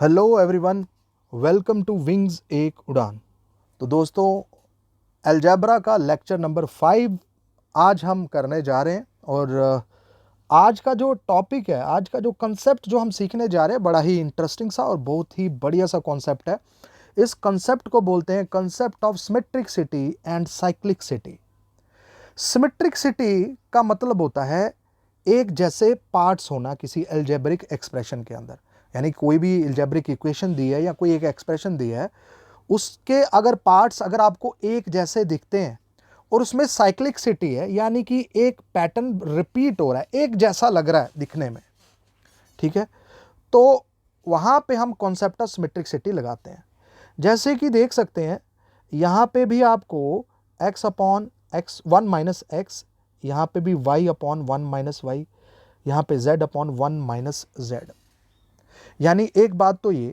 Hello everyone, welcome to Wings एक उड़ान। तो दोस्तों, अलजेब्रा का लेक्चर नंबर 5 आज हम करने जा रहे हैं। और आज का जो टॉपिक है, आज का जो कंसेप्ट जो हम सीखने जा रहे हैं, बड़ा ही इंटरेस्टिंग सा और बहुत ही बढ़िया सा कॉन्सेप्ट है। इस कंसेप्ट को बोलते हैं कंसेप्ट ऑफ सिमेट्रिकसिटी एंड साइक्लिकसिटी। सिमेट्रिकसिटी का मतलब होता है एक जैसे पार्ट्स होना किसी अलजेब्रिक एक्सप्रेशन के अंदर। यानी कोई भी अलजेब्रिक इक्वेशन दी है या कोई एक एक्सप्रेशन दी है, उसके अगर पार्ट्स अगर आपको एक जैसे दिखते हैं और उसमें साइक्लिकसिटी है, यानी कि एक पैटर्न रिपीट हो रहा है, एक जैसा लग रहा है दिखने में, ठीक है, तो वहाँ पे हम कॉन्सेप्ट ऑफ सिमेट्रिकसिटी लगाते हैं। जैसे कि देख सकते हैं यहाँ पे भी आपको x upon x 1 minus x, यहाँ पे भी y अपॉन 1 माइनस वाई, यहाँ पे z अपॉन 1 माइनस जेड। यानी एक बात तो ये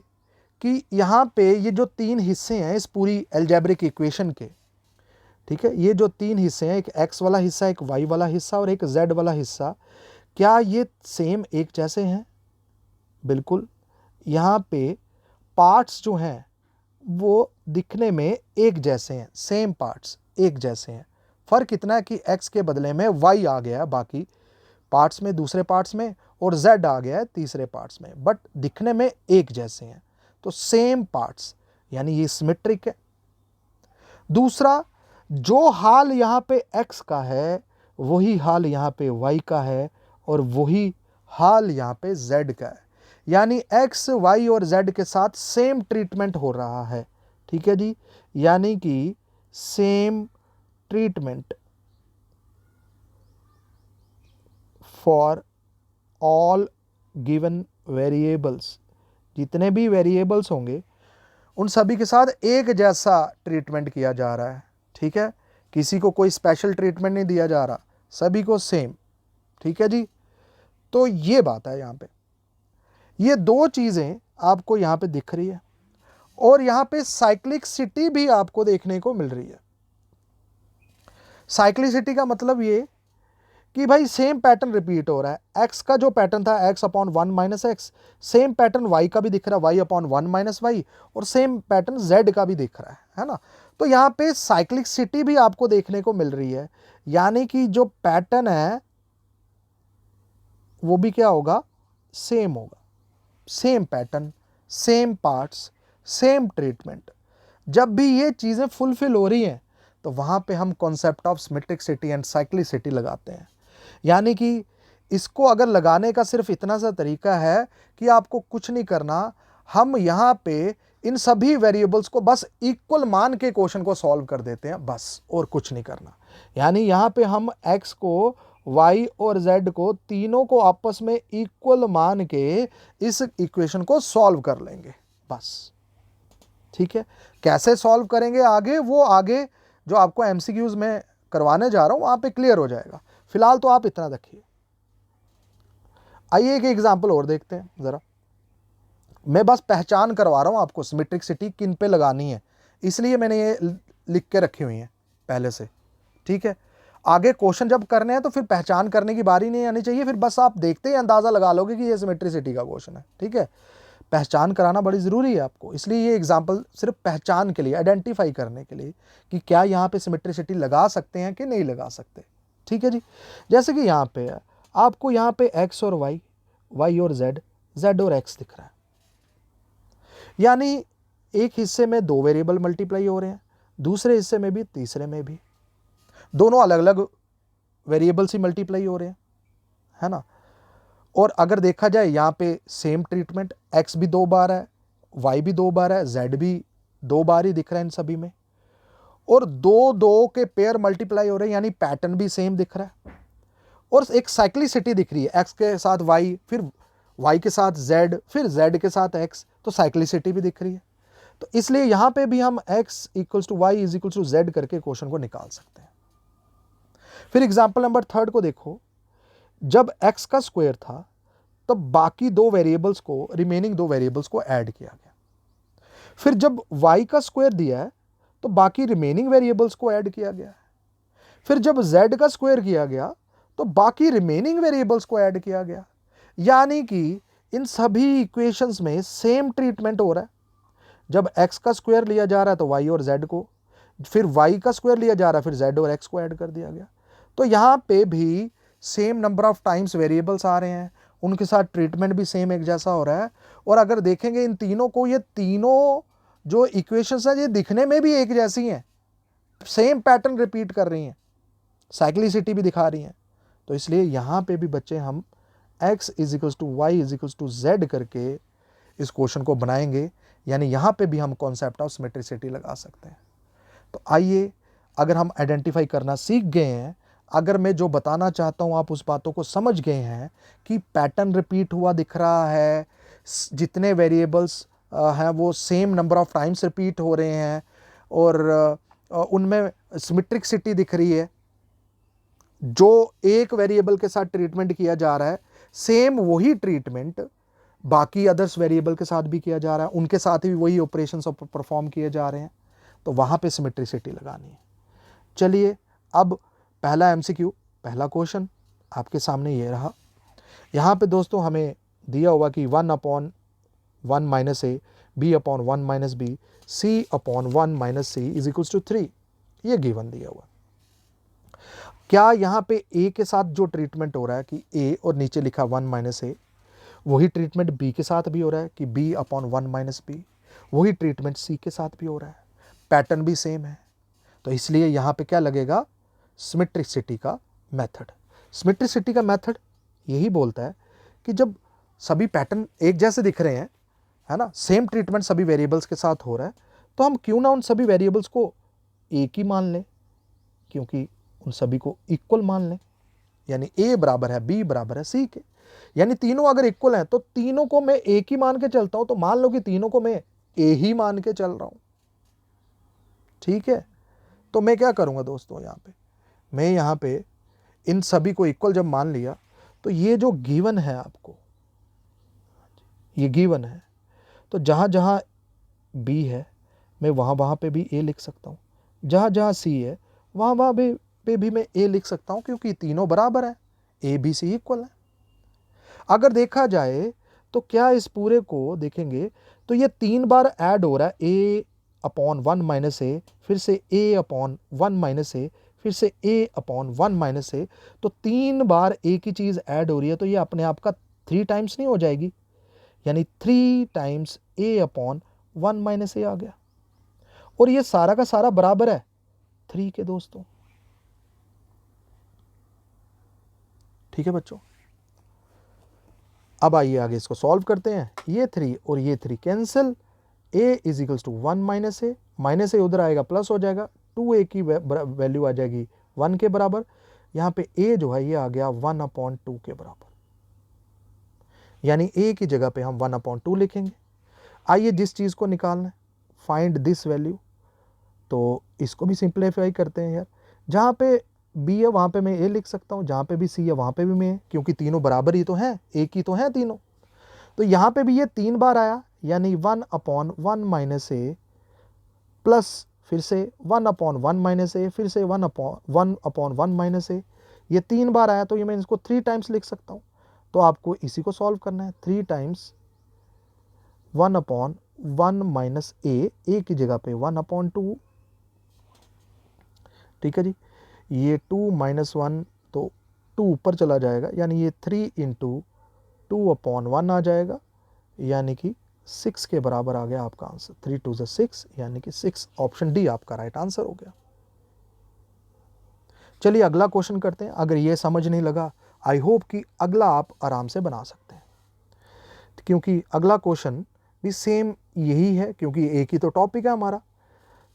कि यहाँ पे ये जो तीन हिस्से हैं इस पूरी अलजेब्रिक इक्वेशन के, ठीक है, ये जो तीन हिस्से हैं, एक x वाला हिस्सा, एक y वाला हिस्सा और एक z वाला हिस्सा, क्या ये सेम एक जैसे हैं? बिल्कुल। यहाँ पे पार्ट्स जो हैं वो दिखने में एक जैसे हैं, सेम पार्ट्स एक जैसे हैं। फ़र्क इतना है कि x के बदले में y आ गया है बाकी पार्ट्स में, दूसरे पार्ट्स में, और z आ गया है तीसरे पार्ट्स में, बट दिखने में एक जैसे हैं, तो सेम पार्ट्स, यानी ये सिमेट्रिक है। दूसरा, जो हाल यहाँ पे x का है वही हाल यहाँ पे y का है और वही हाल यहाँ पे z का है। यानी x, y और z के साथ सेम ट्रीटमेंट हो रहा है, ठीक है जी। यानी कि same treatment for all given variables, जितने भी वेरिएबल्स होंगे उन सभी के साथ एक जैसा ट्रीटमेंट किया जा रहा है, ठीक है। किसी को कोई स्पेशल ट्रीटमेंट नहीं दिया जा रहा, सभी को सेम, ठीक है जी। तो ये बात है यहाँ पे, ये दो चीज़ें आपको यहाँ पे दिख रही है और यहाँ पे साइक्लिकसिटी भी आपको देखने को मिल रही है। साइक्लिसिटी का मतलब ये कि भाई सेम पैटर्न रिपीट हो रहा है। x का जो पैटर्न था x upon 1 minus x, same pattern y का भी दिख रहा है y अपॉन 1 माइनस वाई, और सेम पैटर्न z का भी दिख रहा है ना। तो यहाँ पे साइक्लिकसिटी भी आपको देखने को मिल रही है, यानी कि जो पैटर्न है वो भी क्या होगा, सेम होगा। Same pattern, same parts, same treatment. जब भी ये चीज़ें फुलफिल हो रही हैं तो वहाँ पे हम कॉन्सेप्ट ऑफ सिमेट्रिकसिटी एंड साइक्लिसिटी लगाते हैं। यानी कि इसको अगर लगाने का सिर्फ इतना सा तरीका है कि आपको कुछ नहीं करना, हम यहाँ पे इन सभी वेरिएबल्स को बस इक्वल मान के क्वेश्चन को सॉल्व कर देते हैं, बस, और कुछ नहीं करना। यानी यहाँ पे हम x को, y और z को, तीनों को आपस में इक्वल मान के इस इक्वेशन को सॉल्व कर लेंगे, बस, ठीक है। कैसे सॉल्व करेंगे आगे, वो आगे जो आपको एमसीक्यूज में करवाने जा रहा हूं वहां पे क्लियर हो जाएगा। फिलहाल तो आप इतना रखिए। आइए एक एग्जांपल और देखते हैं जरा। मैं बस पहचान करवा रहा हूं आपको सिमेट्रिकसिटी किन पे लगानी है, इसलिए मैंने ये लिख के रखी हुई है पहले से, ठीक है। आगे क्वेश्चन जब करने हैं तो फिर पहचान करने की बारी नहीं आनी चाहिए, फिर बस आप देखते ही अंदाजा लगा लोगे कि ये सिमेट्रिसिटी का क्वेश्चन है, ठीक है। पहचान कराना बड़ी ज़रूरी है आपको, इसलिए ये एग्जाम्पल सिर्फ पहचान के लिए, आइडेंटिफाई करने के लिए कि क्या यहाँ पे सिमेट्रिसिटी लगा सकते हैं कि नहीं लगा सकते, ठीक है जी। जैसे कि यहाँ पे है, आपको यहाँ पे x और y और z और x दिख रहा है। यानी एक हिस्से में दो वेरिएबल मल्टीप्लाई हो रहे हैं, दूसरे हिस्से में भी, तीसरे में भी, दोनों अलग अलग वेरिएबल से मल्टीप्लाई हो रहे हैं, है ना। और अगर देखा जाए यहाँ पे सेम ट्रीटमेंट, x भी 2 बार है, y भी 2 बार है, z भी 2 बार ही दिख रहा है इन सभी में, और दो दो के पेयर मल्टीप्लाई हो रहे हैं, यानी पैटर्न भी सेम दिख रहा है। और एक साइक्लिसिटी दिख रही है, x के साथ y, फिर y के साथ z, फिर z के साथ x, तो साइक्लिसिटी भी दिख रही है। तो इसलिए यहाँ पे भी हम x equals to y is equals to z करके क्वेश्चन को निकाल सकते हैं। फिर एग्जाम्पल नंबर 3 को देखो। जब x का स्क्वायर था तब बाकी दो वेरिएबल्स को, रिमेनिंग दो वेरिएबल्स को ऐड किया गया। फिर जब y का स्क्वायर दिया है तो बाकी रिमेनिंग वेरिएबल्स को ऐड किया गया। फिर जब z का स्क्वायर किया गया तो बाकी रिमेनिंग वेरिएबल्स को ऐड किया गया। यानी कि इन सभी इक्वेशंस में सेम ट्रीटमेंट हो रहा है। जब x का स्क्वायर लिया जा रहा है तो y और z को, फिर y का स्क्वायर लिया जा रहा है, फिर z और x को ऐड कर दिया गया। तो यहाँ पे भी same number of times variables आ रहे हैं, उनके साथ ट्रीटमेंट भी सेम एक जैसा हो रहा है। और अगर देखेंगे इन तीनों को, ये तीनों जो इक्वेशंस हैं ये दिखने में भी एक जैसी हैं, सेम पैटर्न रिपीट कर रही हैं, साइक्लिसिटी भी दिखा रही हैं। तो इसलिए यहाँ पे भी बच्चे हम x = y = z करके इस क्वेश्चन को बनाएंगे, यानी यहाँ पे भी हम कॉन्सेप्ट ऑफ सिमेट्रिसिटी लगा सकते हैं। तो आइए, अगर हम आइडेंटिफाई करना सीख गए हैं, अगर मैं जो बताना चाहता हूँ आप उस बातों को समझ गए हैं कि पैटर्न रिपीट हुआ दिख रहा है, जितने वेरिएबल्स हैं वो same number of times repeat हो रहे हैं, और उनमें सिमेट्रिसिटी दिख रही है, जो एक वेरिएबल के साथ ट्रीटमेंट किया जा रहा है सेम वही ट्रीटमेंट बाकी अदर्स वेरिएबल के साथ भी किया जा रहा है, उनके साथ भी वही ऑपरेशंस परफॉर्म किए जा रहे हैं, तो वहाँ पे सिमेट्रिसिटी लगानी है। चलिए, अब पहला MCQ, पहला क्वेश्चन आपके सामने ये रहा। यहाँ पे दोस्तों हमें दिया हुआ कि 1/1 - a, b/1 - b, c/1 - c = 3, ये गिवन दिया हुआ। क्या यहाँ पे a के साथ जो ट्रीटमेंट हो रहा है कि a और नीचे लिखा 1 - a, वही ट्रीटमेंट b के साथ भी हो रहा है कि b/1 - b, वही ट्रीटमेंट c के साथ भी हो रहा है, पैटर्न भी सेम है। तो इसलिए यहाँ पे क्या लगेगा, सिमेट्रिसिटी का मेथड। सिमेट्रिसिटी का मेथड यही बोलता है कि जब सभी पैटर्न एक जैसे दिख रहे हैं, है ना, सेम ट्रीटमेंट सभी वेरिएबल्स के साथ हो रहा है, तो हम क्यों ना उन सभी वेरिएबल्स को एक ही मान लें, क्योंकि उन सभी को इक्वल मान लें, यानी a बराबर है b बराबर है c के, यानी तीनों अगर इक्वल हैं तो तीनों को मैं एक ही मान के चलता हूं, तो मान लो कि तीनों को मैं a ही मान के चल रहा हूं, ठीक है। तो मैं क्या करूंगा दोस्तों, मैं यहाँ पे इन सभी को इक्वल जब मान लिया, तो ये जो गिवन है आपको, ये गिवन है, तो जहाँ जहाँ b है मैं वहाँ पे भी a लिख सकता हूँ, जहाँ जहाँ c है वहाँ पे भी मैं a लिख सकता हूँ, क्योंकि तीनों बराबर है, a b c इक्वल है। अगर देखा जाए तो क्या इस पूरे को देखेंगे तो ये 3 बार ऐड हो रहा है, a/1 - a, फिर से a/1 - a, फिर से a/1 - a, तो 3 बार एक ही चीज़ ऐड हो रही है, तो ये अपने आप का 3 टाइम्स नहीं हो जाएगी, यानी 3 टाइम्स a/1 - a आ गया, और ये सारा का सारा बराबर है 3 के दोस्तों, ठीक है बच्चों। अब आइए आगे इसको सॉल्व करते हैं। ये 3 और ये 3 कैंसिल, a = 1 - a, - a उधर आएगा प्लस हो जाएगा, 2a की वैल्यू आ जाएगी 1 के बराबर, यहाँ पे a जो है ये आ गया 1/2 के बराबर, यानी a की जगह पे हम 1/2 लिखेंगे। आइए जिस चीज़ को निकालना है, फाइंड दिस वैल्यू, तो इसको भी सिंप्लीफाई करते हैं यार। जहाँ पे b है वहाँ पे मैं a लिख सकता हूँ, जहाँ पे भी c है वहाँ पे भी मैं, क्योंकि तीनों बराबर ही तो हैं, एक ही तो हैं तीनों। तो यहाँ पे भी ये 3 बार आया, यानी 1/1 - a प्लस फिर से 1/1 - a, फिर से 1/1 - a, ये 3 बार आया, तो ये मैं इसको 3 टाइम्स लिख सकता हूँ। तो आपको इसी को सॉल्व करना है, 3 टाइम्स 1/1 - a की जगह पे 1/2, ठीक है जी। ये 2 - 1 तो 2 ऊपर चला जाएगा, यानी ये 3 × 2/1 आ जाएगा, यानी कि 6 के बराबर आ गया आपका आंसर। 3 × 2 = 6, यानी कि 6, ऑप्शन डी आपका राइट आंसर हो गया। चलिए अगला क्वेश्चन करते हैं। अगर ये समझ नहीं लगा, आई होप कि अगला आप आराम से बना सकते हैं, क्योंकि अगला क्वेश्चन भी सेम यही है, क्योंकि एक ही तो टॉपिक है हमारा।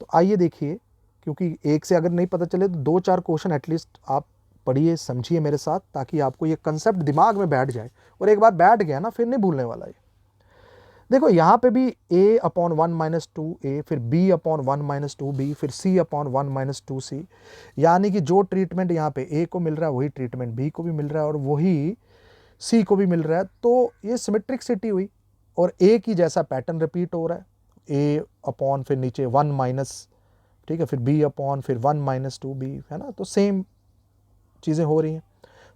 तो आइए देखिए, क्योंकि एक से अगर नहीं पता चले तो 2-4 क्वेश्चन एटलीस्ट आप पढ़िए, समझिए मेरे साथ, ताकि आपको ये कंसेप्ट दिमाग में बैठ जाए, और एक बार बैठ गया ना फिर नहीं भूलने वाला ये। देखो यहाँ पे भी a/1 - 2a, फिर b/1 - 2b, फिर c/1 - 2c, यानी कि जो ट्रीटमेंट यहाँ पे a को मिल रहा है वही ट्रीटमेंट b को भी मिल रहा है, और वही c को भी मिल रहा है। तो ये सिमेट्रिसिटी हुई, और a की जैसा पैटर्न रिपीट हो रहा है, a/ फिर नीचे 1 माइनस, ठीक है, फिर b/ फिर 1 - 2b, है ना, तो सेम चीज़ें हो रही हैं।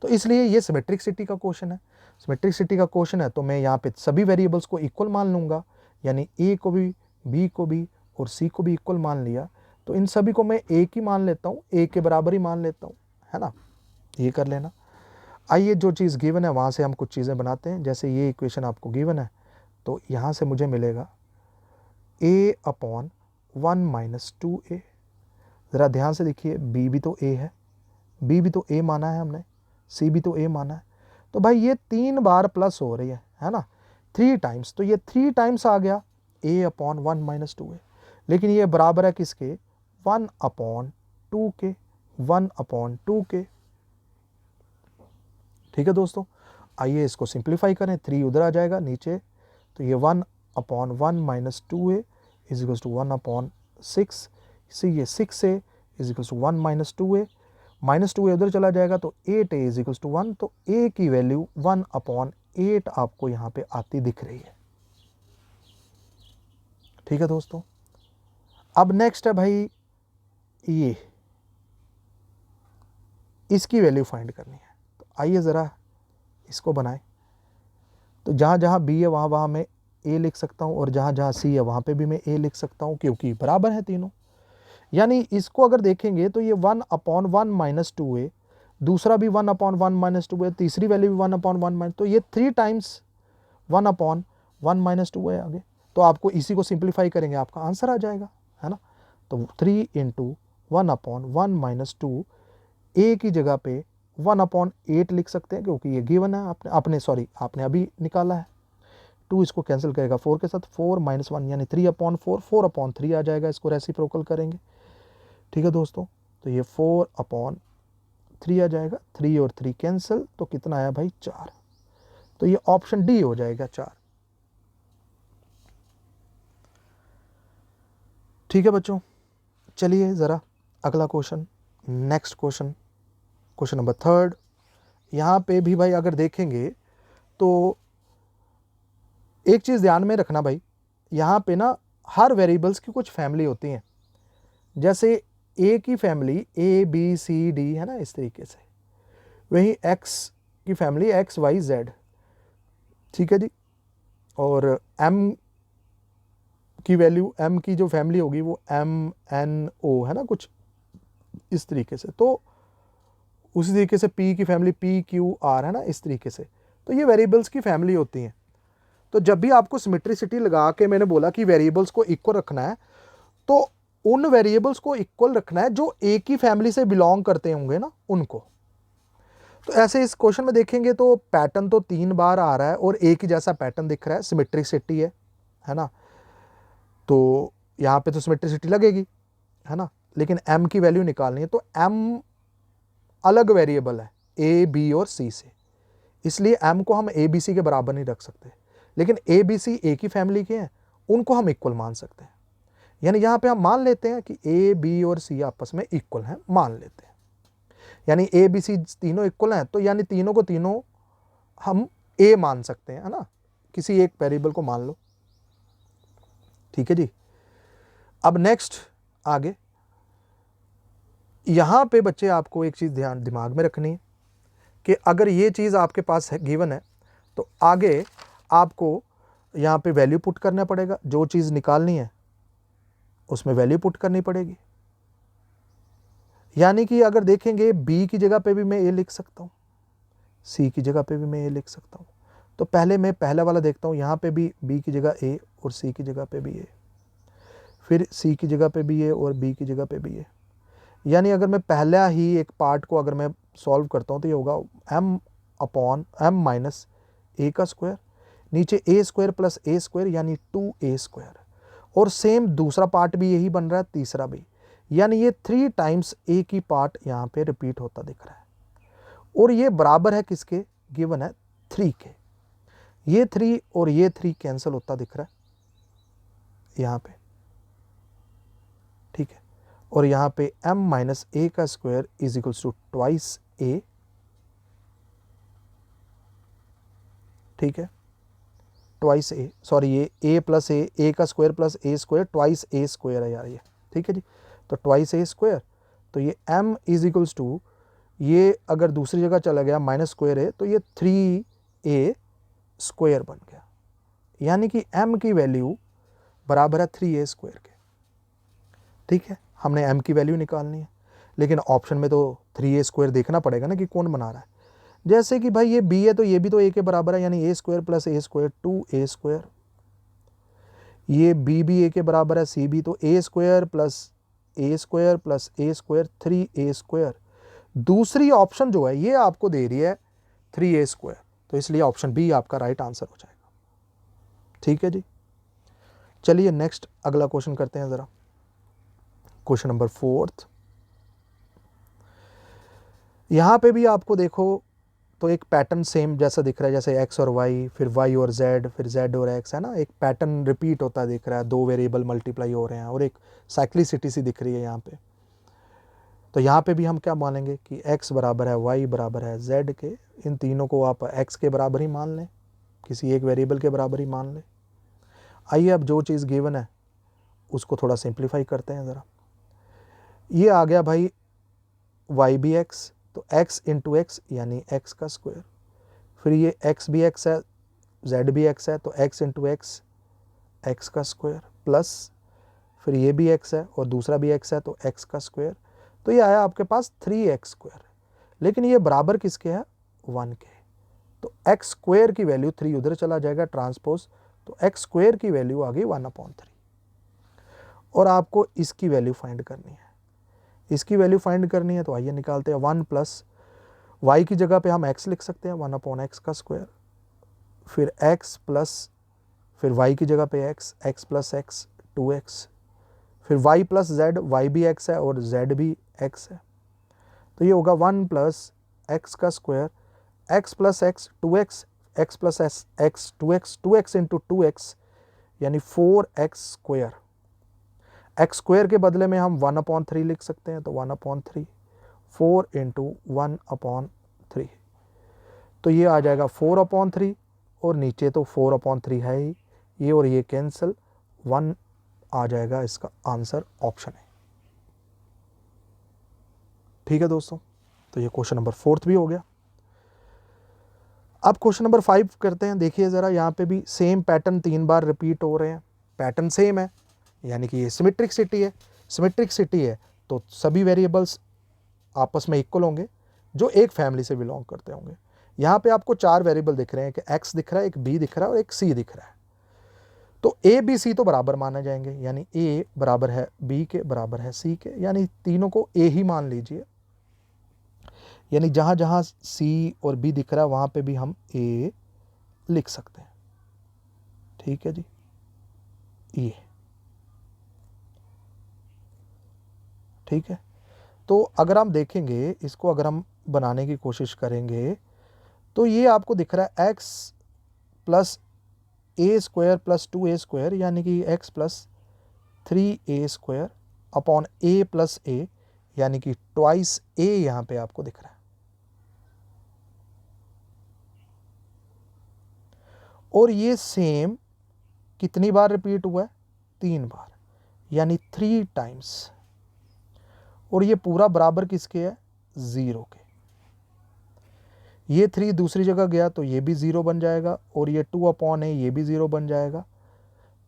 तो इसलिए ये सिमेट्रिसिटी का क्वेश्चन है। सिमेट्रिसिटी का क्वेश्चन है तो मैं यहाँ पे सभी वेरिएबल्स को इक्वल मान लूँगा, यानी ए को भी, बी को भी और सी को भी इक्वल मान लिया, तो इन सभी को मैं एक ही मान लेता हूँ, एक के बराबर ही मान लेता हूँ, है ना, ये कर लेना। आइए जो चीज़ गिवन है वहाँ से हम कुछ चीज़ें बनाते हैं। जैसे ये इक्वेशन आपको गिवन है तो यहाँ से मुझे मिलेगा a अपॉन 1 - 2a। ज़रा ध्यान से देखिए, b भी तो a है, b भी तो a माना है हमने, c भी तो a माना है, तो भाई ये 3 बार प्लस हो रही है ना, 3 टाइम्स, तो ये 3 टाइम्स आ गया a अपॉन 1 - 2a। लेकिन ये बराबर है किसके, 1 अपॉन 2 के, 1 अपॉन 2 के। ठीक है दोस्तों, आइए इसको सिंप्लीफाई करें, 3 उधर आ जाएगा नीचे, तो ये 1 upon 1 - 2a is equals to 1 upon 6, इसी ये 6a is equals to 1 - 2a, -2a उधर चला जाएगा तो 8a इज इक्वल्स टू 1, तो a की वैल्यू 1 अपॉन 8 आपको यहाँ पे आती दिख रही है। ठीक है दोस्तों, अब नेक्स्ट है भाई ये, इसकी वैल्यू फाइंड करनी है। तो आइए ज़रा इसको बनाएं। तो जहाँ जहाँ b है वहाँ वहाँ मैं a लिख सकता हूँ, और जहाँ जहाँ c है वहाँ पे भी मैं a लिख सकता हूँ, क्योंकि बराबर है तीनों। यानी इसको अगर देखेंगे तो ये 1 अपॉन 1 - 2a, दूसरा भी 1 अपॉन 1 - 2a, तीसरी वैल्यू भी 1 अपॉन 1 - तो ये 3 टाइम्स 1 अपॉन 1 - 2a आगे। तो आपको इसी को सिंप्लीफाई करेंगे, आपका आंसर आ जाएगा, है ना। तो 3 × 1 अपॉन 1 - 2, a की जगह पे 1 अपॉन 8 लिख सकते हैं, क्योंकि ये गिवन है, आपने अभी निकाला है। 2 इसको कैंसिल करेगा 4 के साथ, 4 - 1 यानी 3 अपॉन 4, 4 अपॉन 3 आ जाएगा, इसको रेसिप्रोकल करेंगे। ठीक है दोस्तों, तो ये 4 अपॉन 3 आ जाएगा, 3 और 3 कैंसिल, तो कितना आया भाई 4, तो ये ऑप्शन डी हो जाएगा 4। ठीक है बच्चों, चलिए ज़रा अगला question, next question, question number 3। यहाँ पे भी भाई अगर देखेंगे तो एक चीज़ ध्यान में रखना भाई, यहाँ पे ना हर वेरिएबल्स की कुछ फैमिली होती हैं। जैसे ए की family A B C D है ना, इस तरीके से, वहीं एक्स की फैमिली एक्स वाई जेड, ठीक है जी, और एम की वैल्यू, एम की जो फैमिली होगी वो एम एन ओ है ना, कुछ इस तरीके से। तो उसी तरीके से पी की फैमिली पी क्यू आर है ना, इस तरीके से। तो ये वेरिएबल्स की फैमिली होती हैं। तो जब भी आपको सिमेट्रिसिटी लगा के मैंने बोला कि वेरिएबल्स को इक्वल रखना है, तो उन वेरिएबल्स को इक्वल रखना है जो एक ही फैमिली से बिलोंग करते होंगे ना, उनको। तो ऐसे इस क्वेश्चन में देखेंगे तो पैटर्न तो 3 बार आ रहा है और एक ही जैसा पैटर्न दिख रहा है, सिमेट्रिसिटी है ना। तो यहाँ पे तो सिमेट्रिसिटी लगेगी, है ना, लेकिन m की वैल्यू निकालनी है, तो m अलग वेरिएबल है a b और c से, इसलिए m को हम a b c के बराबर नहीं रख सकते, लेकिन a b c एक ही फैमिली के हैं, उनको हम इक्वल मान सकते हैं। यानी यहाँ पे हम मान लेते हैं कि a b और c आपस में इक्वल हैं, मान लेते हैं, यानी a b c तीनों इक्वल हैं, तो यानी तीनों को तीनों हम a मान सकते हैं, है ना, किसी एक वेरिएबल को मान लो। ठीक है जी, अब नेक्स्ट आगे, यहाँ पे बच्चे आपको एक चीज़ दिमाग में रखनी है कि अगर ये चीज़ आपके पास है, गिवन है, तो आगे आपको यहाँ पे वैल्यू पुट करना पड़ेगा, जो चीज़ निकालनी है उसमें वैल्यू पुट करनी पड़ेगी। यानी कि अगर देखेंगे b की जगह पे भी मैं a लिख सकता हूँ, c की जगह पे भी मैं a लिख सकता हूँ। तो पहले मैं पहला वाला देखता हूँ, यहाँ पे भी b की जगह a और c की जगह पे भी a, फिर c की जगह पे भी a और b की जगह पे भी a। यानी अगर मैं पहला ही एक पार्ट को अगर मैं सॉल्व करता हूँ तो ये होगा m upon m minus a का स्क्वायर, नीचे a square plus a square यानी 2a स्क्वायर, और सेम दूसरा पार्ट भी यही बन रहा है, तीसरा भी, यानी ये 3 टाइम्स a की पार्ट यहाँ पे रिपीट होता दिख रहा है, और ये बराबर है किसके, गिवन है 3 के। ये 3 और ये 3 कैंसिल होता दिख रहा है यहाँ पे, ठीक है, और यहाँ पे m माइनस ए का square is equals to twice a, ठीक है, ट्वाइस a, सॉरी ये a प्लस a का square plus a square, twice a square है यार ये, ठीक है जी, तो ट्वाइस a स्क्वायर, तो ये m इज इक्वल्स टू, ये अगर दूसरी जगह चला गया माइनस स्क्वायर है, तो ये 3 ए स्क्वायर बन गया, यानी कि m की वैल्यू बराबर है 3a स्क्वायर के। ठीक है, हमने m की वैल्यू निकालनी है, लेकिन ऑप्शन में तो 3a स्क्वायर देखना पड़ेगा ना कि कौन बना रहा है। जैसे कि भाई ये b है तो ये भी तो a के बराबर है, यानी a square plus a square 2a square. ये b भी a के बराबर है, c भी, तो a square plus a square plus a square 3a square. दूसरी ऑप्शन जो है ये आपको दे रही है 3a स्क्वायर, तो इसलिए ऑप्शन बी आपका राइट आंसर हो जाएगा। ठीक है जी, चलिए नेक्स्ट अगला क्वेश्चन करते हैं ज़रा। Question number 4। यहाँ पे भी आपको देखो तो एक पैटर्न सेम जैसा दिख रहा है, जैसे x और y, फिर y और z, फिर z और x, है ना, एक पैटर्न रिपीट होता दिख रहा है, दो वेरिएबल मल्टीप्लाई हो रहे हैं और एक साइक्लिसिटी सी दिख रही है यहाँ पे। तो यहाँ पे भी हम क्या मानेंगे कि x बराबर है y बराबर है z के, इन तीनों को आप x के बराबर ही मान लें, किसी एक वेरिएबल के बराबर ही मान लें। आइए अब जो चीज़ गिवन है उसको थोड़ा सिंप्लीफाई करते हैं ज़रा। ये आ गया भाई y भी x, तो x इंटू एक्स यानी x का स्क्वायर, फिर ये x भी x है, z भी x है, तो x इंटू एक्स x का स्क्वायर, प्लस फिर ये भी x है और दूसरा भी x है तो x का स्क्वायर, तो ये आया आपके पास 3x स्क्वायर। लेकिन ये बराबर किसके है, 1 के, तो x स्क्वायर की वैल्यू 3 उधर चला जाएगा ट्रांसपोज, तो x स्क्वायर की वैल्यू आ गई 1/3। और आपको इसकी वैल्यू फाइंड करनी है, इसकी वैल्यू फाइंड करनी है, तो आइए निकालते हैं। 1 प्लस y की जगह पे हम x लिख सकते हैं, 1/x का स्क्वायर, फिर x प्लस फिर y की जगह पे x प्लस x 2x, फिर y प्लस z, y भी x है और z भी x है, तो ये होगा 1 प्लस x का square, x plus x 2x, x plus x 2x, 2x into 2x यानी 4x स्क्वायर। x स्क्वायर के बदले में हम 1/3 लिख सकते हैं, तो 1/3, 4 इंटू 1/3, तो ये आ जाएगा 4/3 और नीचे तो 4/3 है ही, ये और ये कैंसिल, 1 आ जाएगा इसका आंसर, ऑप्शन है। ठीक है दोस्तों, तो ये क्वेश्चन नंबर 4 भी हो गया। अब क्वेश्चन नंबर 5 करते हैं। देखिए ज़रा, यहाँ पे भी सेम पैटर्न 3 बार रिपीट हो रहे हैं, पैटर्न सेम है, यानी कि ये सिमेट्रिक सिटी है। सिमेट्रिक सिटी है तो सभी वेरिएबल्स आपस में इक्वल होंगे जो एक फैमिली से बिलोंग करते होंगे। यहाँ पे आपको 4 वेरिएबल दिख रहे हैं, कि x दिख रहा है, एक b दिख रहा है और एक c दिख रहा है, तो a b c तो बराबर माने जाएंगे, यानी a बराबर है b के बराबर है c के, यानी तीनों को a ही मान लीजिए, यानी जहाँ जहाँ c और b दिख रहा है वहाँ पे भी हम a लिख सकते हैं। ठीक है जी, ये ठीक है। तो अगर हम देखेंगे इसको, अगर हम बनाने की कोशिश करेंगे तो ये आपको दिख रहा है x plus a square plus 2a square, यानी कि x plus 3a square upon a plus a, यानी कि ट्वाइस a यहाँ पे आपको दिख रहा है। और ये सेम कितनी बार रिपीट हुआ है, 3 बार, यानी 3 टाइम्स। और ये पूरा बराबर किसके है, 0 के। ये 3 दूसरी जगह गया तो ये भी 0 बन जाएगा, और ये 2/a ये भी 0 बन जाएगा,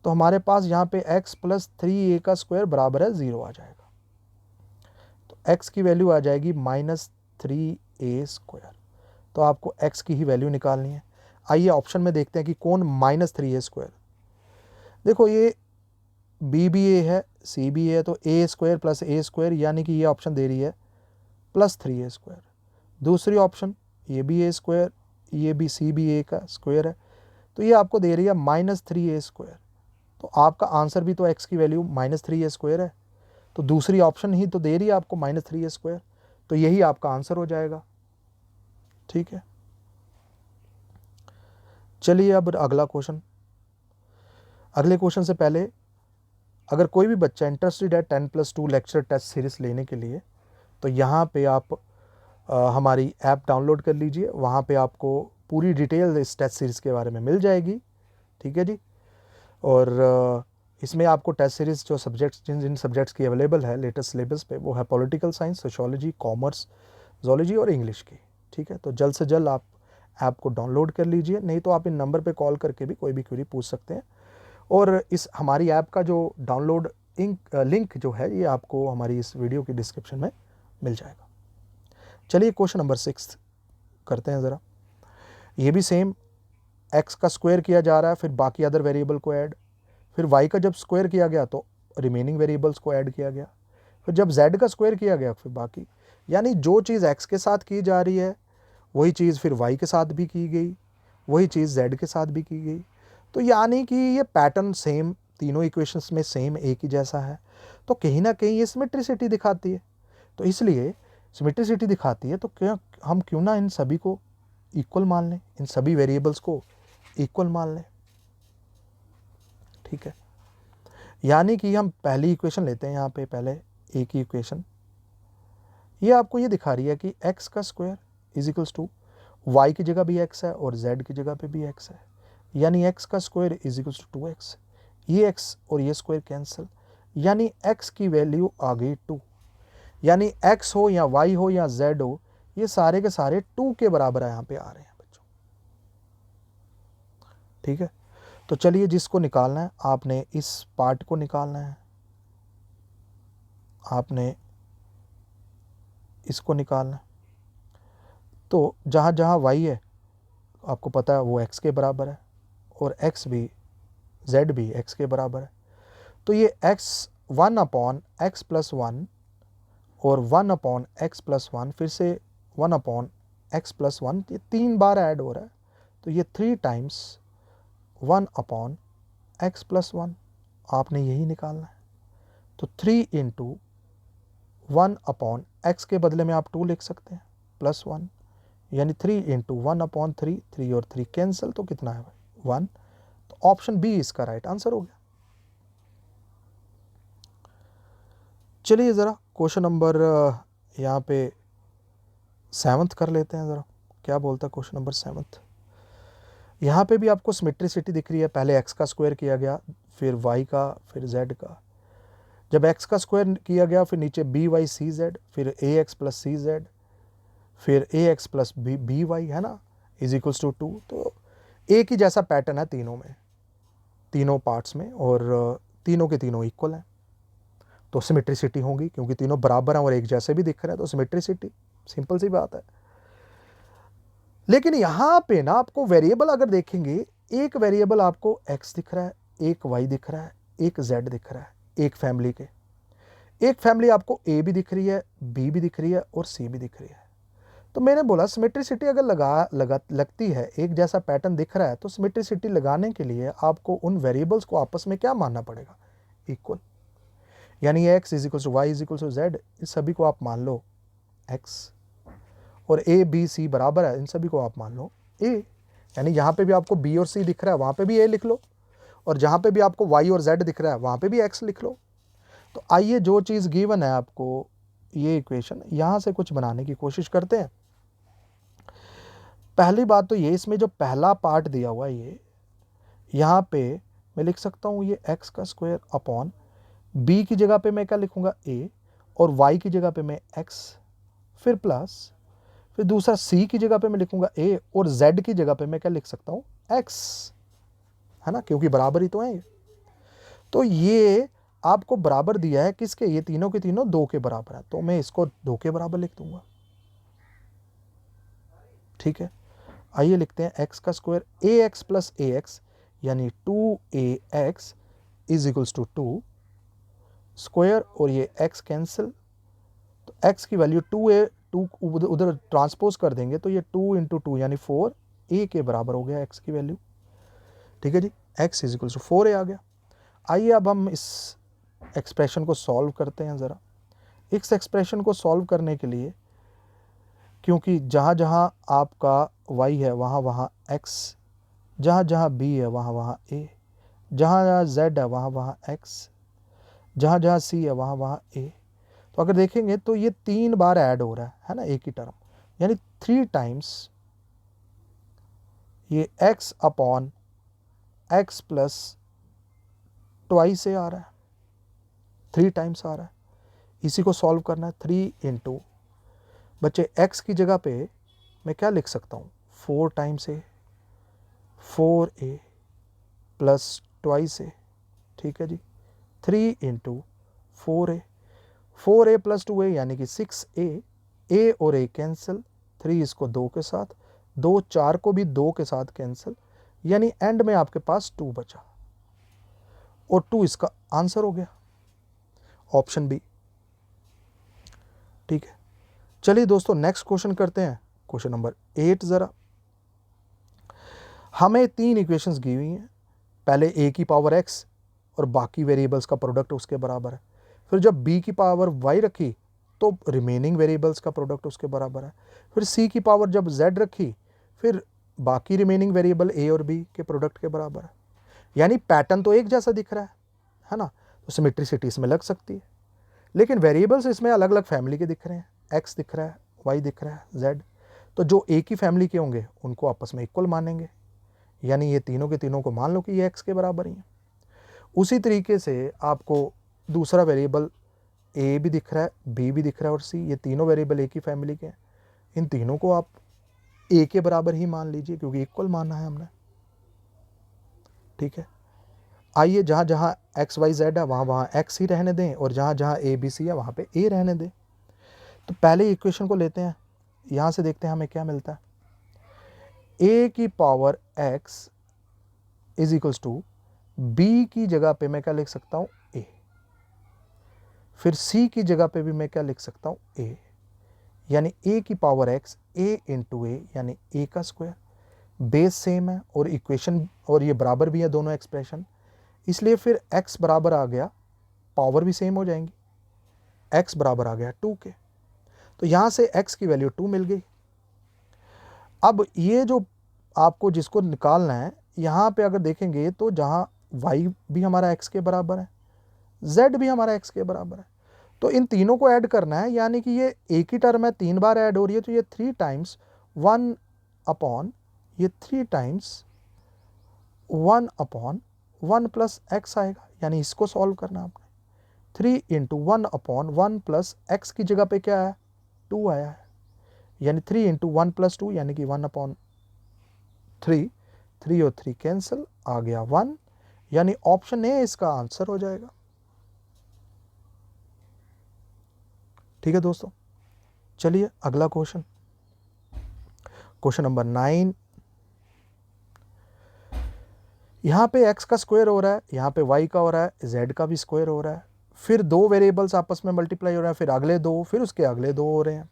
तो हमारे पास यहाँ पे x प्लस 3a का स्क्वायर बराबर है 0 आ जाएगा, तो x की वैल्यू आ जाएगी -3a स्क्वायर। तो आपको x की ही वैल्यू निकालनी है। आइए ऑप्शन में देखते हैं कि कौन -3a स्क्वायर। देखो ये b भी a है, c भी a है, तो a square plus a square, यानी कि ये ऑप्शन दे रही है +3a स्क्वायर। दूसरी ऑप्शन ये भी a स्क्वायर, ये भी c भी a का स्क्वायर है, तो ये आपको दे रही है -3a स्क्वायर। तो आपका आंसर भी तो x की वैल्यू -3a स्क्वायर है, तो दूसरी ऑप्शन ही तो दे रही है आपको -3a स्क्वायर, तो यही आपका आंसर हो जाएगा। ठीक है, चलिए अब अगला क्वेश्चन। अगले क्वेश्चन से पहले, अगर कोई भी बच्चा इंटरेस्टेड है 10+2 लेक्चर टेस्ट सीरीज लेने के लिए, तो यहाँ पे आप हमारी ऐप डाउनलोड कर लीजिए, वहाँ पे आपको पूरी डिटेल इस टेस्ट सीरीज़ के बारे में मिल जाएगी। ठीक है जी, और इसमें आपको टेस्ट सीरीज़ जो सब्जेक्ट्स जिन सब्जेक्ट्स की अवेलेबल है लेटेस्ट सिलेबस पे, वो है political science, sociology, commerce, zoology और इंग्लिश की। ठीक है, तो जल्द से जल्द आप ऐप को डाउनलोड कर लीजिए, नहीं तो आप इन नंबर पे कॉल करके भी कोई भी क्वेरी पूछ सकते हैं। और इस हमारी ऐप का जो डाउनलोड लिंक जो है ये आपको हमारी इस वीडियो की डिस्क्रिप्शन में मिल जाएगा। चलिए क्वेश्चन नंबर 6 करते हैं ज़रा। ये भी सेम, x का स्क्वायर किया जा रहा है, फिर बाकी अदर वेरिएबल को ऐड, फिर y का जब स्क्वायर किया गया तो रिमेनिंग वेरिएबल्स को ऐड किया गया, फिर जब z का स्क्वायर किया गया फिर बाकी, यानी जो चीज़ x के साथ की जा रही है वही चीज़ फिर y के साथ भी की गई, वही चीज़ z के साथ भी की गई। तो यानी कि ये पैटर्न सेम, तीनों इक्वेशंस में सेम एक ही जैसा है, तो कहीं ना कहीं ये सिमेट्रिसिटी दिखाती है। तो इसलिए सिमेट्रिसिटी दिखाती है तो क्यों ना इन सभी को इक्वल मान लें, इन सभी वेरिएबल्स को इक्वल मान लें। ठीक है, यानी कि हम पहली इक्वेशन लेते हैं, यहाँ पे पहले एक ही इक्वेशन, ये आपको ये दिखा रही है कि x का square is equals to y की जगह भी x है और z की जगह पे भी x है, यानी x का square is equals to 2x। ये x और ये स्क्वायर कैंसिल, यानी x की वैल्यू आ गई 2, यानी x हो या y हो या z हो, ये सारे के सारे 2 के बराबर यहाँ पे आ रहे हैं बच्चों। ठीक है, तो चलिए जिसको निकालना है, आपने इस पार्ट को निकालना है, आपने इसको निकालना है। तो जहाँ जहाँ y है आपको पता है वो x के बराबर है और x भी z भी x के बराबर है। तो ये x 1/x+1 और 1/x+1 फिर से 1/x+1, ये 3 बार ऐड हो रहा है, तो ये 3 टाइम्स 1/x+1 आपने यही निकालना है। तो 3 इंटू 1/x के बदले में आप 2 लिख सकते हैं +1, यानी 3 इंटू 1/3, 3 और 3 कैंसिल, तो कितना है भाई 1। तो ऑप्शन बी इसका राइट आंसर हो गया। चलिए ज़रा क्वेश्चन नंबर यहाँ पे 7 कर लेते हैं ज़रा, क्या बोलता है क्वेश्चन नंबर 7। यहाँ पे भी आपको सिमेट्रिसिटी दिख रही है, पहले x का स्क्वायर किया गया, फिर y का, फिर z का। जब x का स्क्वायर किया गया फिर नीचे by/cz, फिर ax + cz, फिर ax + by है ना, इज इक्वल्स टू 2। तो एक ही जैसा पैटर्न है तीनों में, तीनों पार्ट्स में, और तीनों के तीनों इक्वल हैं, तो सिमेट्रिसिटी होगी, क्योंकि तीनों बराबर हैं और एक जैसे भी दिख रहे हैं, तो सिमेट्रिसिटी, सिंपल सी बात है। लेकिन यहाँ पे ना आपको वेरिएबल अगर देखेंगे, एक वेरिएबल आपको x दिख रहा है, एक y दिख रहा है, एक z दिख रहा है, एक फैमिली के, एक फैमिली आपको a भी दिख रही है, b भी दिख रही है और c भी दिख रही है। तो मैंने बोला सिमेट्रिसिटी अगर लगती है, एक जैसा पैटर्न दिख रहा है, तो सिमेट्रिसिटी लगाने के लिए आपको उन वेरिएबल्स को आपस में क्या मानना पड़ेगा, इक्वल। यानी x is equal to y is equal to z, इस सभी को आप मान लो x, और a b c बराबर है, इन सभी को आप मान लो a। यानी यहाँ पे भी आपको b और c दिख रहा है, वहाँ पे भी a लिख लो, और जहाँ पे भी आपको y और z दिख रहा है वहाँ पे भी x लिख लो। तो आइए जो चीज़ गिवन है आपको, ये इक्वेशन, यहाँ से कुछ बनाने की कोशिश करते हैं। पहली बात तो ये, इसमें जो पहला पार्ट दिया हुआ है, ये यहाँ पे मैं लिख सकता हूँ ये x का स्क्वायर अपॉन b की जगह पे मैं क्या लिखूँगा a, और y की जगह पे मैं x, फिर प्लस, फिर दूसरा c की जगह पे मैं लिखूँगा a, और z की जगह पे मैं क्या लिख सकता हूँ x, है ना, क्योंकि बराबर ही तो है ये। तो ये आपको बराबर दिया है किसके, ये तीनों के तीनों 2 के बराबर है, तो मैं इसको 2 के बराबर लिख दूंगा। ठीक है, आइए लिखते हैं x का स्क्वायर ax + ax, यानी 2ax is equals to 2 square, और ये x कैंसिल, तो x की वैल्यू 2 उधर ट्रांसपोज कर देंगे, तो ये 2 इंटू 2 यानी 4 a के बराबर हो गया x की वैल्यू। ठीक है जी, x is equals to 4a आ गया। आइए अब हम इस एक्सप्रेशन को सॉल्व करते हैं ज़रा। इस एक्सप्रेशन को सॉल्व करने के लिए, क्योंकि जहाँ जहाँ आपका y है वहाँ वहाँ x, जहाँ जहाँ b है वहाँ वहाँ a, जहाँ जहाँ z है वहाँ वहाँ x, जहाँ जहाँ c है वहाँ वहाँ a। तो अगर देखेंगे तो ये 3 बार ऐड हो रहा है ना एक ही टर्म, यानी 3 टाइम्स ये x upon x plus twice से आ रहा है, 3 टाइम्स आ रहा है। इसी को सॉल्व करना है, 3 इंटू, बच्चे x की जगह पे मैं क्या लिख सकता हूँ 4 टाइम्स ए, 4a प्लस ट्वाइस ए, ठीक है जी, 3 into 4a, 4a plus 2a यानी कि 6a, a और a कैंसिल, 3 इसको 2 के साथ, 2 4 को भी 2 के साथ कैंसिल, यानी एंड में आपके पास 2 बचा और 2 इसका आंसर हो गया, ऑप्शन बी, ठीक है। चलिए दोस्तों नेक्स्ट क्वेश्चन करते हैं, क्वेश्चन नंबर 8 जरा। हमें 3 इक्वेशंस दी हुई हैं, पहले a की पावर x और बाकी वेरिएबल्स का प्रोडक्ट उसके बराबर है, फिर जब b की पावर y रखी तो रिमेनिंग वेरिएबल्स का प्रोडक्ट उसके बराबर है, फिर c की पावर जब z रखी फिर बाकी रिमेनिंग वेरिएबल a और b के प्रोडक्ट के बराबर है। यानी पैटर्न तो एक जैसा दिख रहा है ना, तो सिमेट्रिसिटी इसमें लग सकती है, लेकिन वेरिएबल्स इसमें अलग अलग फैमिली के दिख रहे हैं, x दिख रहा है, y दिख रहा है, z, तो जो एक ही फैमिली के होंगे उनको आपस में इक्वल मानेंगे, यानी ये तीनों के तीनों को मान लो कि ये x के बराबर ही है। उसी तरीके से आपको दूसरा वेरिएबल a भी दिख रहा है, b भी दिख रहा है और c, ये तीनों वेरिएबल एक ही फैमिली के हैं, इन तीनों को आप a के बराबर ही मान लीजिए क्योंकि इक्वल मानना है हमने, ठीक है। आइए जहाँ जहाँ एक्स वाई जेड है वहाँ वहाँ एक्स ही रहने दें और जहाँ जहाँ ए बी सी है वहाँ पे ए रहने दें। तो पहले इक्वेशन को लेते हैं, यहाँ से देखते हैं हमें क्या मिलता है। ए की power x is equals to b की जगह पे मैं क्या लिख सकता हूँ ए, फिर सी की जगह पे भी मैं क्या लिख सकता हूँ ए, यानी ए की पावर एक्स ए इंटू ए यानी ए का स्क्वायर, बेस सेम है और इक्वेशन और ये बराबर भी है दोनों एक्सप्रेशन, इसलिए फिर x बराबर आ गया, पावर भी सेम हो जाएंगी, x बराबर आ गया 2 के, तो यहाँ से x की वैल्यू 2 मिल गई। अब ये जो आपको जिसको निकालना है, यहाँ पे अगर देखेंगे तो जहाँ y भी हमारा x के बराबर है, z भी हमारा x के बराबर है, तो इन तीनों को ऐड करना है, यानी कि ये एक ही टर्म है 3 बार ऐड हो रही है, तो ये 3 टाइम्स 1 अपॉन ये 3 टाइम्स 1 अपॉन 1 प्लस एक्स आएगा, यानी इसको सॉल्व करना आपने। 3 इंटू 1 अपॉन 1 प्लस एक्स की जगह पे क्या है 2 आया है, यानी 3 इंटू 1 प्लस 2 यानी कि 1 अपॉन 3, 3 और 3 कैंसिल, आ गया 1, यानी ऑप्शन ए इसका आंसर हो जाएगा। ठीक है दोस्तों, चलिए अगला क्वेश्चन, क्वेश्चन नंबर 9। यहाँ पे x का स्क्वायर हो रहा है, यहाँ पे y का हो रहा है, z का भी स्क्वायर हो रहा है, फिर दो वेरिएबल्स आपस में मल्टीप्लाई हो रहे हैं, फिर अगले दो, फिर उसके अगले दो हो रहे हैं,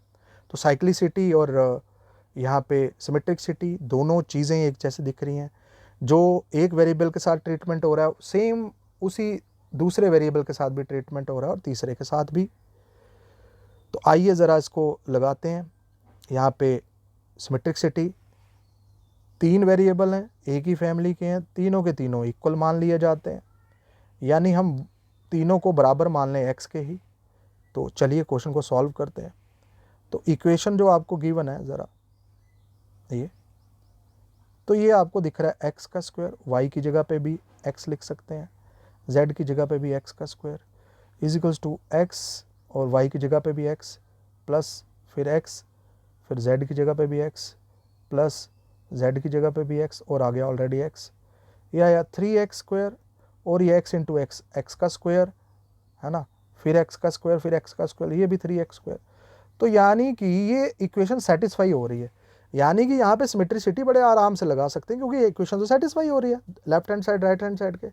तो साइक्लिसिटी और यहाँ पे सिमेट्रिसिटी दोनों चीज़ें एक जैसे दिख रही हैं। जो एक वेरिएबल के साथ ट्रीटमेंट हो रहा है सेम उसी दूसरे वेरिएबल के साथ भी ट्रीटमेंट हो रहा है और तीसरे के साथ भी। तो आइए ज़रा इसको लगाते हैं। यहाँ पे सिमेट्रिसिटी, 3 वेरिएबल हैं, एक ही फैमिली के हैं, तीनों के तीनों इक्वल मान लिए जाते हैं, यानी हम तीनों को बराबर मान लें x के ही। तो चलिए क्वेश्चन को सॉल्व करते हैं। तो इक्वेशन जो आपको गिवन है ज़रा ये, तो ये आपको दिख रहा है x का स्क्वायर, y की जगह पे भी x लिख सकते हैं, z की जगह पे भी x का square is equals to x और y की जगह पे भी x प्लस फिर x, फिर z की जगह पे भी x प्लस z की जगह पे भी x और आ गया ऑलरेडी x, ये आया 3x स्क्वायर और ये x इंटू एक्स, एक्स का स्क्वायर है ना, फिर x का स्क्वायर, फिर x का स्क्वायर, ये भी 3x स्क्वायर। तो यानी कि ये इक्वेशन सेटिस्फाई हो रही है, यानी कि यहाँ पे सिमेट्रिसिटी बड़े आराम से लगा सकते हैं क्योंकि इक्वेशन तो सेटिस्फाई हो रही है left hand side right hand side के।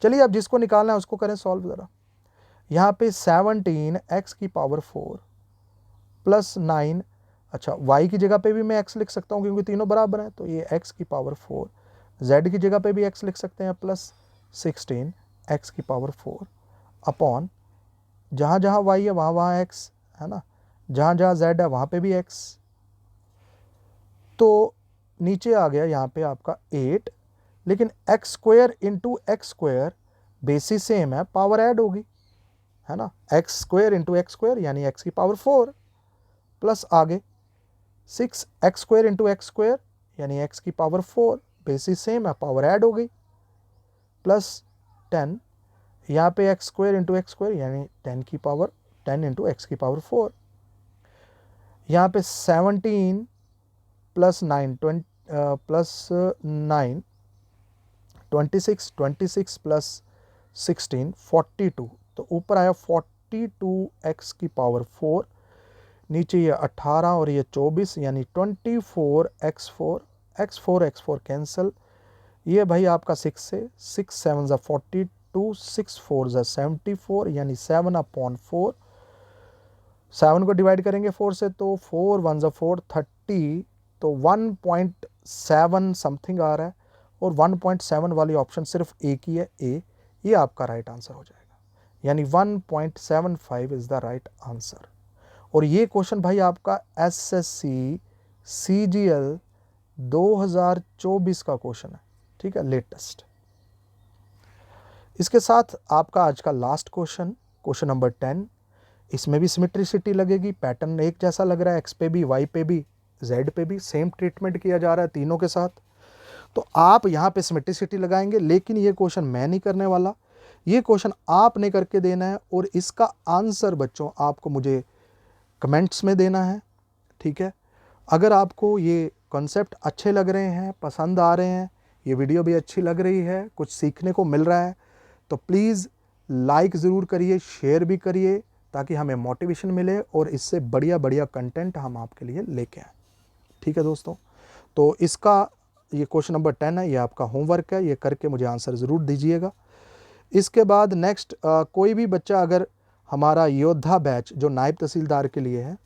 चलिए अब जिसको निकालना है उसको करें सॉल्व ज़रा। यहाँ पे 17x की पावर 4 प्लस 9, अच्छा y की जगह पे भी मैं x लिख सकता हूँ क्योंकि तीनों बराबर हैं, तो ये x की पावर 4, z की जगह पे भी x लिख सकते हैं प्लस 16 x की पावर 4 अपॉन जहाँ जहाँ y है वहाँ वहाँ x है ना, जहाँ जहाँ z है वहाँ पे भी x, तो नीचे आ गया यहाँ पे आपका 8, लेकिन x square into x square basis same है, पावर ऐड होगी है ना, x square into x square यानी x की पावर 4 प्लस आगे 6 x square into x square यानी x की पावर 4 बेसिस सेम है, पावर ऐड हो गई प्लस 10, यहाँ पे x square into x square यानी 10 की पावर 10 इंटू एक्स की पावर 4, यहाँ पे 17 प्लस 9 26 26 प्लस 16 42, तो ऊपर आया 42x की पावर 4, नीचे ये 18 और ये 24 यानी 24x4, x4 कैंसिल, ये भाई आपका 6 से 6 7 ज़ा 42, 6 4 ज़ा 74 यानी 7/4, 7 को डिवाइड करेंगे 4 से तो 4 1 ज़ा 4 30, तो 1.7 समथिंग आ रहा है, और 1.7 वाली ऑप्शन सिर्फ एक ही है, ए, ये आपका राइट आंसर हो जाएगा, यानी 1.75 इज़ द राइट आंसर। और ये क्वेश्चन भाई आपका एसएससी सीजीएल 2024 का क्वेश्चन है, ठीक है, लेटेस्ट। इसके साथ आपका आज का लास्ट क्वेश्चन, क्वेश्चन नंबर 10, इसमें भी सिमेट्रिसिटी लगेगी, पैटर्न एक जैसा लग रहा है, एक्स पे भी, वाई पे भी, जेड पे भी सेम ट्रीटमेंट किया जा रहा है तीनों के साथ, तो आप यहाँ पे सिमेट्रिसिटी लगाएंगे। लेकिन ये क्वेश्चन मैं नहीं करने वाला, ये क्वेश्चन आपने करके देना है, और इसका आंसर बच्चों आपको मुझे कमेंट्स में देना है, ठीक है। अगर आपको ये कॉन्सेप्ट अच्छे लग रहे हैं, पसंद आ रहे हैं, ये वीडियो भी अच्छी लग रही है, कुछ सीखने को मिल रहा है, तो प्लीज़ लाइक ज़रूर करिए, शेयर भी करिए, ताकि हमें मोटिवेशन मिले और इससे बढ़िया बढ़िया कंटेंट हम आपके लिए लेके आएँ, ठीक है दोस्तों। तो इसका ये क्वेश्चन नंबर 10 है, ये आपका होमवर्क है, ये करके मुझे आंसर ज़रूर दीजिएगा। इसके बाद नेक्स्ट कोई भी बच्चा अगर हमारा योद्धा बैच जो नायब तहसीलदार के लिए है,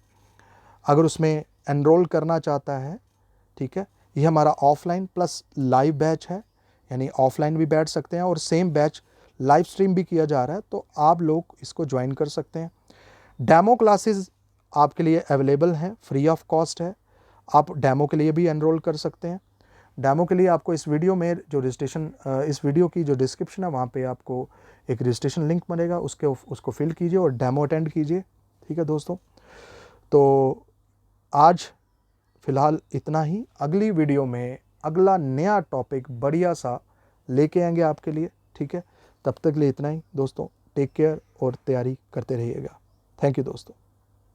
अगर उसमें एनरोल करना चाहता है, ठीक है, ये हमारा ऑफलाइन प्लस लाइव बैच है, यानी ऑफलाइन भी बैठ सकते हैं और सेम बैच लाइव स्ट्रीम भी किया जा रहा है, तो आप लोग इसको ज्वाइन कर सकते हैं। डेमो क्लासेस आपके लिए अवेलेबल हैं, फ्री ऑफ कॉस्ट है, आप डेमो के लिए भी एनरोल कर सकते हैं। डेमो के लिए आपको इस वीडियो में जो रजिस्ट्रेशन, इस वीडियो की जो डिस्क्रिप्शन है वहाँ पे आपको एक रजिस्ट्रेशन लिंक मिलेगा, उसको फिल कीजिए और डेमो अटेंड कीजिए, ठीक है दोस्तों। तो आज फ़िलहाल इतना ही, अगली वीडियो में अगला नया टॉपिक बढ़िया सा लेके आएंगे आपके लिए, ठीक है। तब तक के लिए इतना ही दोस्तों, टेक केयर और तैयारी करते रहिएगा। थैंक यू दोस्तों।